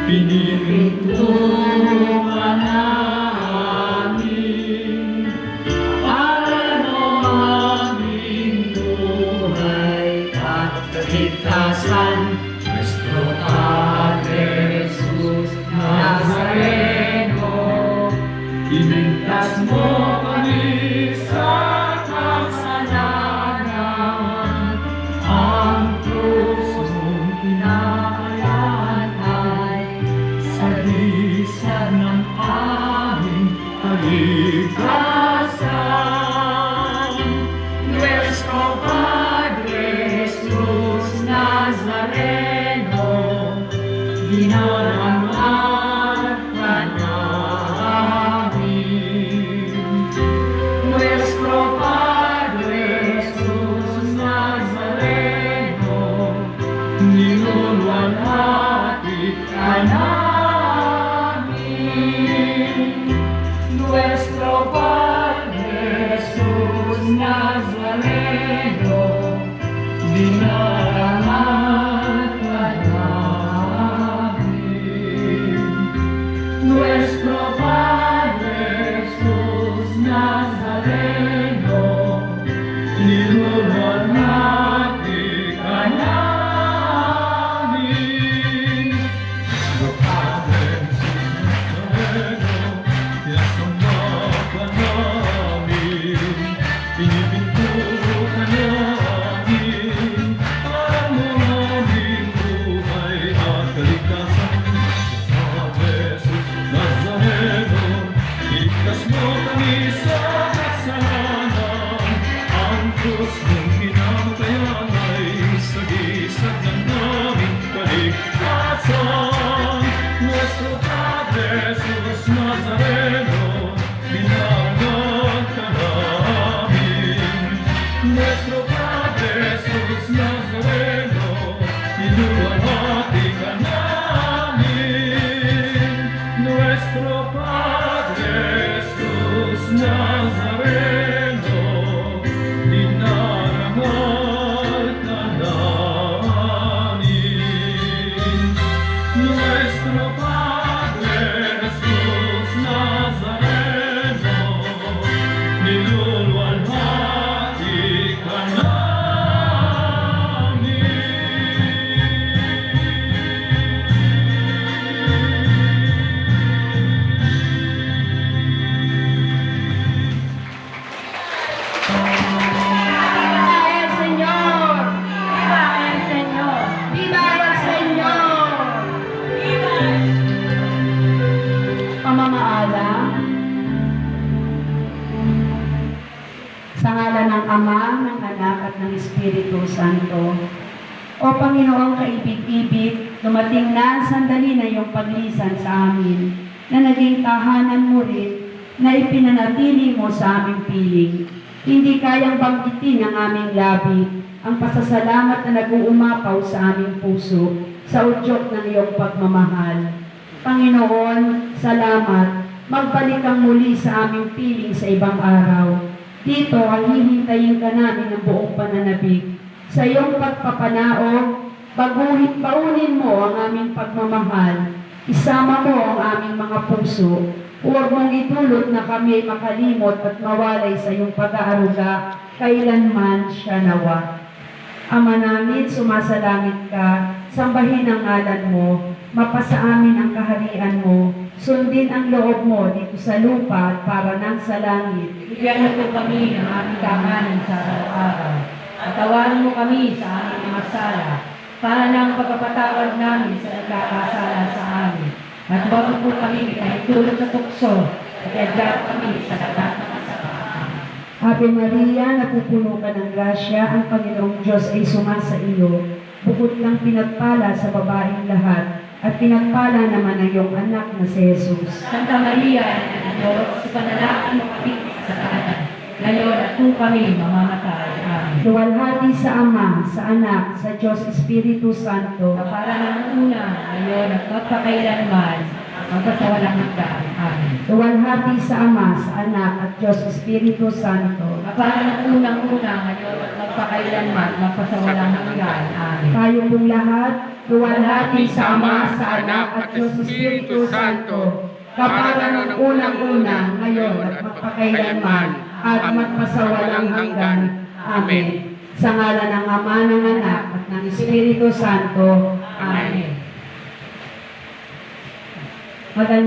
Pinipinto ka namin para ng aming buhay at kaligtasan. Nuestro Padre Jesus Nazareno, iligtas mo kami sa kasalanan. Ang krus mong pinakalan ay salisad ng aming kaligtasan. Nuestro Padre Jesus Nazareno, dinarangan ka namin. Nuestro Padre Jesus Nazareno, niluluwalhati ka namin. Nuestro Padre Jesus Nazareno, dinarangan ka namin. Nuestro Padre Jesus Nazareno, niluluwalhati ka namin. Nuestro Padre Jesus Nazareno, sinasamba ka namin. Pinipinto ka namin para ng aming buhay at kaligtasan. Padre Jesus Nazareno, iligtas mo kami sa kasalanan. Ang krus mong kinamatayan ay sagisag ng aming kaligtasan. Nuestro Padre Jesus Nazareno, dinarangan ka namin. Nuestro Padre Jesus Nazareno, niluluwalhati ka namin. Nuestro Padre Jesus Nazareno, dinarangan ka namin. Nuestro Padre Jesus Nazareno, niluluwalhati ka namin. El Señor, viva el Señor, viva el Señor. Pamamaalam sa ngalan ng Ama, ng Anak at ng Espiritu Santo. O Panginoong kaibig-ibig, dumating na ang sandali na iyong paglisan sa amin, na naging tahanan mo rin, na ipinanatili mo sa aming piling. Hindi kayang banggitin ng aming labi ang pasasalamat na nag-uumapaw sa aming puso sa udyok ng iyong pagmamahal. Panginoon, salamat. Magbalik kang muli sa aming piling sa ibang araw. Dito ay hihintayin ka namin ng buong pananabik. Sa iyong pagpapanaog, baunin mo ang aming pagmamahal. Isama mo ang aming mga puso. Huwag mong idulot na kami makalimot at mawalay sa iyong pag-aaruga kailanman siya nawa. Ama namin, sumasalangit ka, sambahin ang ngalan mo, mapasa amin ang kaharian mo, sundin ang loob mo dito sa lupa at para nang sa langit. Bigyan mo po kami ng aming kakanin sa araw-araw. At tawanan mo kami sa aming mga sala, para ng pagpapatawad namin sa nagkakasala sa amin. At huwag mo po kami pinahitulog sa tukso, at iadya kami sa lahat ng masama. Ave Maria, napupuno ka ng grasya, ang Panginoong Diyos ay sumasa iyo. Bukod kang pinagpala sa babaeng lahat, at pinagpala naman ang iyong anak na si Jesus. Santa Maria, Ina ng Diyos, sa panalangin mo kami sa kanan. Ngayon at kung kami mamamatay. Amen. Luwalhati sa Ama, sa Anak, sa Diyos Espiritu Santo. Na para ng una, ngayon at magpakailanman, magpasawalang hanggan. Amen. Luwalhati sa Ama, sa Anak, at Diyos Espiritu Santo. Na para ng unang-una, ngayon at magpakailanman, magpasawalang hanggan. Amen. Tayo pong lahat luwalhati sa Ama, sa Anak, at sa Espiritu Santo, kapara ng unang-una, ngayon, at magpakailanman, at magpasawalang hanggan. Amen. Sa ngalan ng Ama, ng Anak, at ng Espiritu Santo. Amen. Maganda.